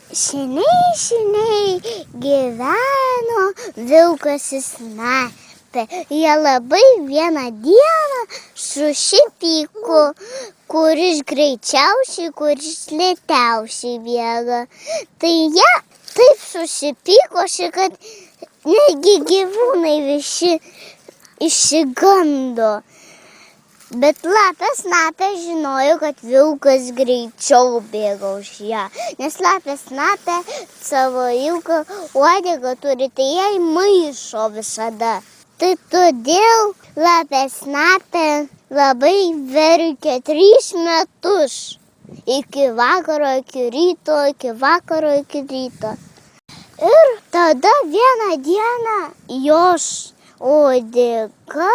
Seniai, seniai gyveno vilkas ir snapė. Jie labai vieną dieną susipyko, kuris greičiausiai, kuris lėčiausiai bėga. Tai jie taip susipykosi, kad netgi gyvūnai visi išsigando. Bet lapė snapė žinojo, kad vilkas greičiau bėga už ją, nes lapė snapė savo ilgą uodegą turi, tai jai maišo visada. Tai todėl lapė snapė labai verkė 3 metus. Iki vakaro, iki ryto, iki vakaro, iki ryto. Ir tada vieną dieną jos uodega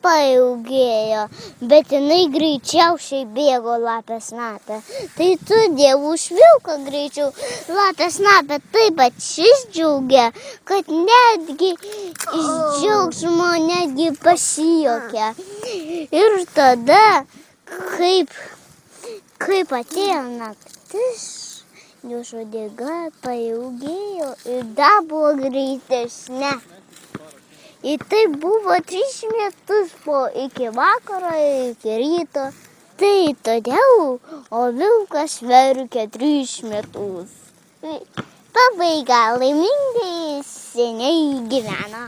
pailgėjo, bet jinai greičiausiai bėgo lapė snapė. Tai todėl už vilką greičiau lapė snapė taip atsidžiaugė, kad netgi iš džiaugsmo netgi pasijuokė. Ir tada, kaip atėjo naktis, jos uodega pailgėjo ir dar buvo greitesnė. Ir tai buvo 3 metus iki vakaro, iki ryto. Tai todėl, o vilkas verkė 3 metus. Pabaiga, laimingai seniai gyveno.